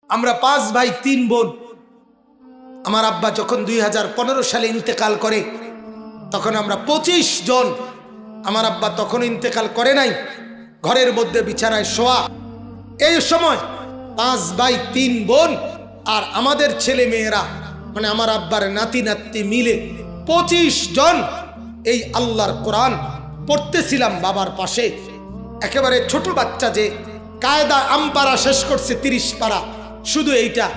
আমরা 5 ভাই 3 বোন। আমার আব্বা যখন 2015 সালে ইন্তেকাল করে তখন আমরা 25 জন। আমার আব্বা তখন ইন্তেকাল করে নাই, ঘরের মধ্যে বিছানায় শোয়া। এই সময় 5 ভাই 3 বোন আর আমাদের ছেলে মেয়েরা, মানে আমার আব্বার নাতি নাতি মিলে 25 জন এই আল্লাহর কোরআন পড়তেছিলাম বাবার পাশে। একেবারে ছোট বাচ্চা যে কায়দা আমপারা শেষ করছে 30 পারা, শুধু এইটা,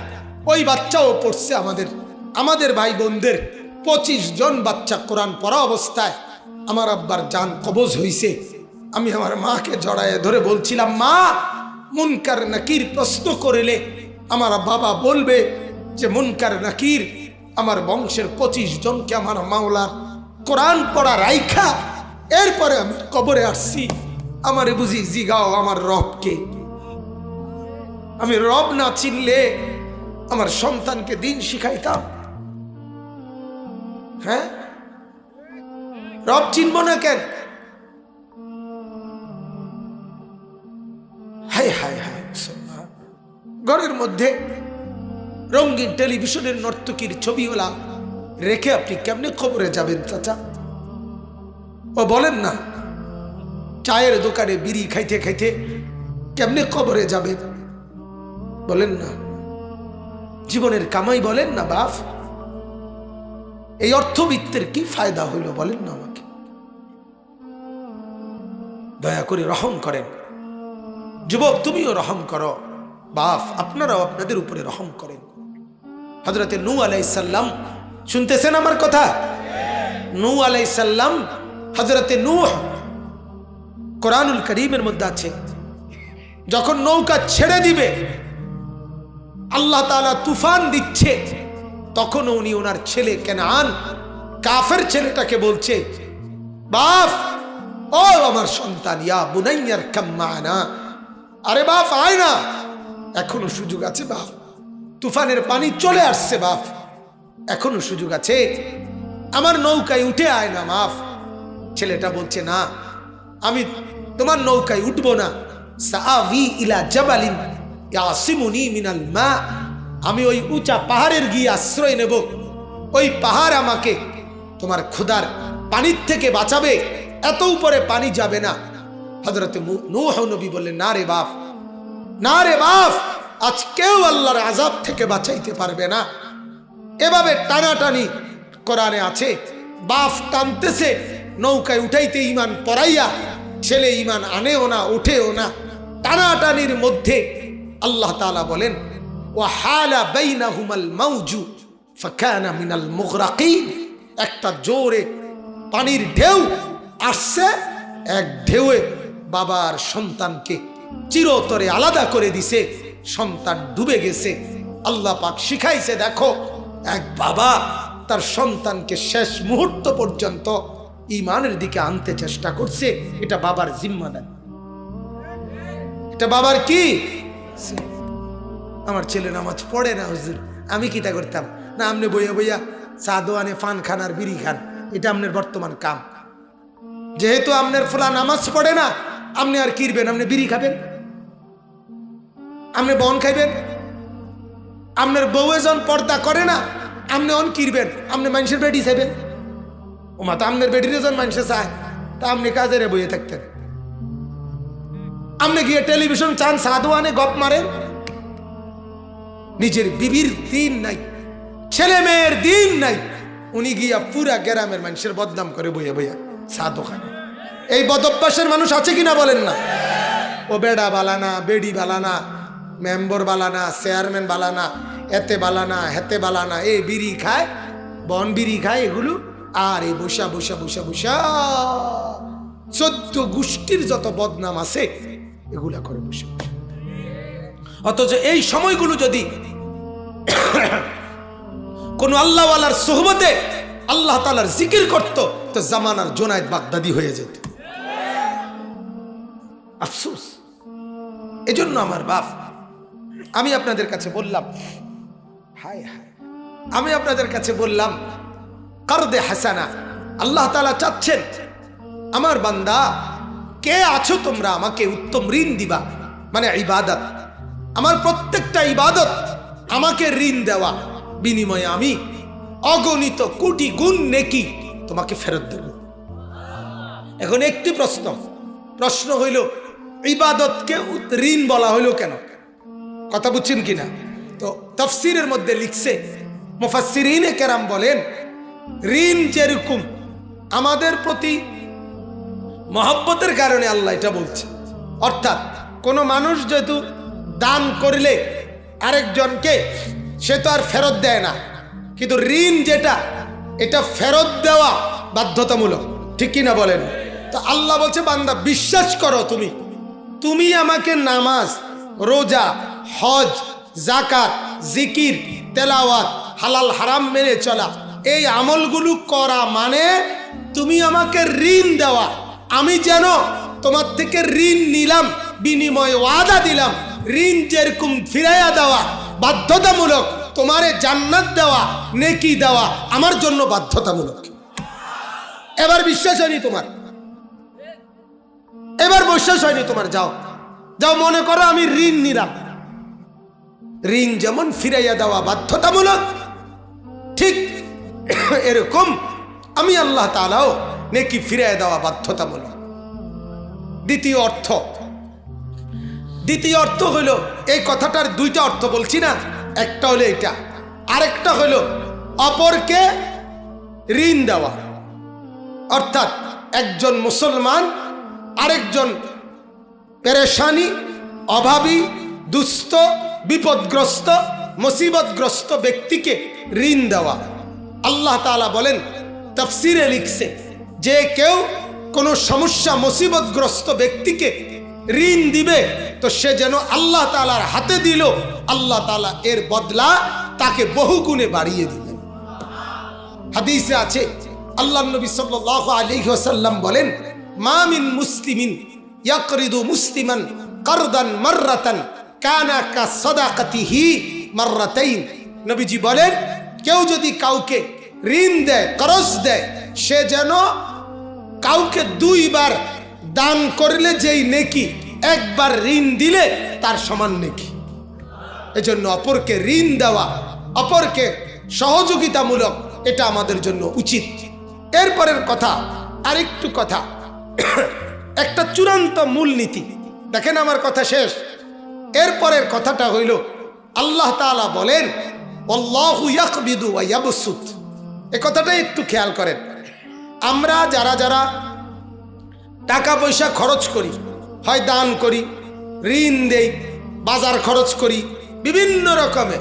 ওই বাচ্চাও পড়ছে। আমাদের ভাই বোনদের 25 জন বাচ্চা কোরআন পড়া অবস্থায় আমার আব্বার জান কবজ হইছে। আমি আমার মাকে জড়ায়ে ধরে বলছিলাম, মা, মুনকার নাকির প্রশ্ন করিলে আমার বাবা বলবে যে মুনকার নাকির আমার বংশের 25 জনকে আমার মাওলার কোরআন পড়া রাইখা এরপরে আমি কবরে আসছি। আমারে বুঝি জিগাও আমার রবকে। আমি রব না চিনলে আমার সন্তানকে দিন শিখাইতাম? হ্যাঁ, রব চিনব না কেন? হায় হায় হায়। ঘরের মধ্যে রঙিন টেলিভিশনের নর্তকীর ছবিওয়ালা রেখে আপনি কেমনে কবরে যাবেন চাচা? ও বলেন না, চায়ের দোকানে বিড়ি খাইতে খাইতে কেমনে কবরে যাবেন? বলেন না, জীবনের কামাই বলেন না বাপ, এই অর্থবিত্তের কি ফায়দা হইল বলেন না আমাকে? দয়া করে রহম করেন। যুবক, তুমিও রহম করো। বাপ, আপনারাও আপনাদের উপরে রহম করেন। হযরতে নূহ আলাইহিস সালাম, শুনতেছেন আমার কথা? নূহ আলাইহিস সালাম, হযরতে নূহ, কোরআনুল কারীমের মধ্যে আছে, যখন নৌকা ছেড়ে দিবে আল্লাহ তাআলা তুফান দিচ্ছে, তখন উনি ওনার ছেলে কেনান, কাফের ছেলেটাকে বলছে, বাপ, ও আমার সন্তান, ইয়া বুনাইয়ার কাম মা'না, আরে বাপ আয় না, এখনো সুযোগ আছে বাপ, তুফানের পানি চলে আসছে বাপ, এখনো সুযোগ আছে, আমার নৌকায় উঠে আয় না বাপ। ছেলেটা বলছে, না, আমি তোমার নৌকায় উঠবো না। সাআবি ইলা জাবালিন ইয়াসিমুনি মিনাল মা, আমি ওই উঁচা পাহাড়ের গিয়ে আশ্রয় নেব, ওই পাহাড় আমাকে তোমার ক্ষুধার পানির থেকে বাঁচাবে, এত উপরে পানি যাবে না। হযরত নূহ নবী বললেন, না রে বাপ, না রে বাপ, আজ কেউ আল্লাহর আযাব থেকে বাঁচাইতে পারবে না। এভাবে টানাটানি কোরআনে আছে, বাপ টানতেছে, নৌকায় উঠাইতে ইমান পড়াইয়া, ছেলে ইমান আনেও না, ওঠেও না। টানাটানির মধ্যে আল্লাহ তাআলা বলেন, ওয়া হালা বাইনাহুমাল মাউজু ফাকানা মিনাল মুগরাকিন, একটা জোরে পানির ঢেউ আসছে, এক ঢেউয়ে বাবার সন্তানকে চিরতরে আলাদা করে দিছে, সন্তান ডুবে গেছে। আল্লাহ পাক শিখাইছে, দেখো, এক বাবা তার সন্তানকে শেষ মুহূর্ত পর্যন্ত ঈমানের দিকে আনতে চেষ্টা করছে, এটা বাবার জিম্মাদারি, এটা বাবার কি? আমার ছেলে নামাজ পড়ে না হুজুর, আমি কি তা করতাম? না, আপনি বইয়া বইয়া চা দোয়ানে পান খান আর বিড়ি খান, এটা আপনার বর্তমান কাম। যেহেতু আপনার ফুলা নামাজ পড়ে না, আপনি আর কিরবেন? আপনি বিড়ি খাবেন, আপনি বন খাইবেন। আপনার বউ এজন পর্দা করে না, আপনি অন কিরবেন? আপনি মানুষের বেডি চাইবেন। ও মা, তা আপনার বেডির এজন মানুষে চায়, তা আপনি কাজের বইয়ে থাকতেন। আপনি গিয়ে টেলিভিশন চান, সাদওয়ানে গপ মারেন। নিজের বিবির দিন নাই, ছেলে মেয়ের দিন নাই, উনি গিয়া পুরা গ্রামের মানুষের বদনাম করে বইয়া বইয়া চা দোকানে। এই বদভ্যাসের মানুষ আছে কিনা বলেন না? ও বেডা বালানা, বেডি বালানা, মেম্বর বালানা, চেয়ারম্যান বালানা, এতে বালানা, হেতে বালানা, এই বিড়ি খায়, বন বিড়ি খায়, এগুলো আর এই বসা বসা বসা বসা 14 গোষ্ঠীর যত বদনাম আছে এগুলা করে বসে। অথচ এই সময়গুলো যদি কোন আল্লাহওয়ালার সোহবতে আল্লাহ তাআলার জিকির করত, তো জামানার জোনায়েদ বাগদাদি হয়ে যেত। আফসোস। এজন্য আমার বাপ, আমি আপনাদের কাছে বললাম, হায় হায়, আমি আপনাদের কাছে বললাম, কারদে হাসানা, আল্লাহ তাআলা চাচ্ছেন, আমার বান্দা কে আছো তোমরা, আমাকে উত্তম ঋণ দিবা, মানে ইবাদত। আমার প্রত্যেকটা ইবাদত আমাকে ঋণ দেওয়া, বিনিময়ে আমি অগণিত কোটি গুণ নেকি তোমাকে ফেরত দেব। এখন একটি প্রশ্ন হইল, ইবাদতকে ঋণ বলা হইল কেন? কথা বুঝছেন কিনা? তো তাফসীরের মধ্যে লিখছে, মুফাসসিরিনে কেরাম বলেন, ঋণ যেরকম আমাদের প্রতি মহব্বতের কারণে আল্লাহ এটা বলছে। অর্থাৎ কোনো মানুষ যেহেতু দান করলে আরেকজনকে, সে তো আর ফেরত দেয় না, কিন্তু ঋণ যেটা, এটা ফেরত দেওয়া বাধ্যতামূলক, ঠিক কিনা বলেন? তো আল্লাহ বলছে, বান্দা বিশ্বাস করো, তুমি আমাকে নামাজ, রোজা, হজ, যাকাত, জিকির, তেলাওয়াত, হালাল হারাম মেনে চলা, এই আমলগুলো করা মানে তুমি আমাকে ঋণ দেওয়া। আমি যেন তোমার থেকে ঋণ নিলাম, বিনিময়ে ওয়াদা দিলাম, ঋণ যেরকম ফিরাইয়া দেওয়া বাধ্যতামূলক, তোমারে জান্নাত দেওয়া, নেকি দেওয়া আমার জন্য বাধ্যতামূলক। এবার বিশ্বাস হয়নি তোমার? এবার বিশ্বাস হয়নি তোমার? যাও মনে করো আমি ঋণ নিলাম। ঋণ যেমন ফিরাইয়া দেওয়া বাধ্যতামূলক, ঠিক এরকম আমি আল্লাহ তাআলাও নেকি ফিরাইয়া দেওয়া বাধ্যতামূলক। দ্বিতীয় অর্থ হইল, এই কথাটার দুইটা অর্থ বলছি না, একটা হলো এটা, আরেকটা হইল অপরকে ঋণ দেওয়া। অর্থাৎ একজন মুসলমান আরেকজন পেরেশানি, অভাবী, দুস্থ, বিপদগ্রস্ত, মুসিবতগ্রস্ত ব্যক্তিকে ঋণ দেওয়া। আল্লাহ তাআলা বলেন, তাফসীরে লিখছে, যে কেউ কোনো সমস্যা, মুসিবতগ্রস্ত ব্যক্তিকে ঋণ দিবে, তো সে যেন আল্লাহ তাআলার হাতে দিল, আল্লাহ তাআলা এর বদলা তাকে বহু গুণে বাড়িয়ে দিবেন। হাদিসে আছে, আল্লাহর নবী সাল্লাল্লাহু আলাইহি ওয়াসাল্লাম বলেন, মা মিন মুসলিমিন ইয়াকরিদু মুসলিমান কারদান মাররাতান কানা কাসাদাকাতিহি মাররাতাইন। নবীজি বলেন, কেউ যদি কাউকে ঋণ দেয়, করজ দেয়, সে যেন কাউকে দুইবার দান করলে যেই নেকি, একবার ঋণ দিলে তার সমান নেকি। এজন্য অপরকে ঋণ দেওয়া, অপরকে সহযোগিতামূলক, এটা আমাদের জন্য উচিত। এরপরের কথা, আরেকটু কথা, একটা চূড়ান্ত মূলনীতি। দেখেন, আমার কথা শেষ, এরপরের কথাটা হইল, আল্লাহ তাআলা বলেন, আল্লাহু ইয়াকবিদু ওয়া ইয়াবসুত। এই কথাটা একটু খেয়াল করেন। আমরা যারা টাকা পয়সা খরচ করি, হয় দান করি, ঋণ দেই, বাজার খরচ করি, বিভিন্ন রকমে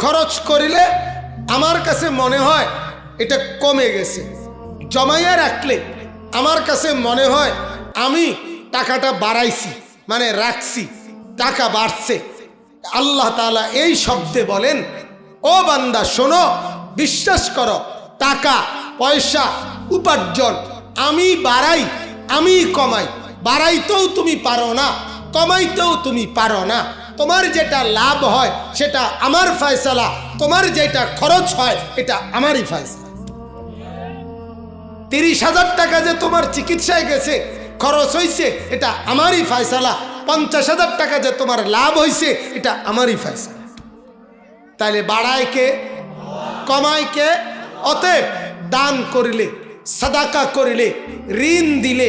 খরচ করিলে আমার কাছে মনে হয় এটা কমে গেছে। জমাইয়া রাখলে আমার কাছে মনে হয় আমি টাকাটা বাড়াইছি, মানে রাখছি, টাকা বাড়ছে। আল্লাহ তাআলা এই শব্দে বলেন, ও বান্দা শোনো, বিশ্বাস করো, টাকা পয়সা উপার্জন আমি বাড়াই, আমি কমাই। বাড়াইতেও তুমি পারো না, কমাইতেও তুমি পারো না। তোমার যেটা লাভ হয় সেটা আমার ফয়সালা, তোমার যেটা খরচ হয় এটা আমারই ফয়সালা। 30,000 টাকা যে তোমার চিকিৎসায় গেছে, খরচ হয়েছে, এটা আমারই ফয়সালা। 50,000 টাকা যে তোমার লাভ হয়েছে, এটা আমারই ফয়সালা। তাইলে বাড়ায় কে, কমায় কে? অতএব দান করিলে, সাদাকা করিলে, ঋণ দিলে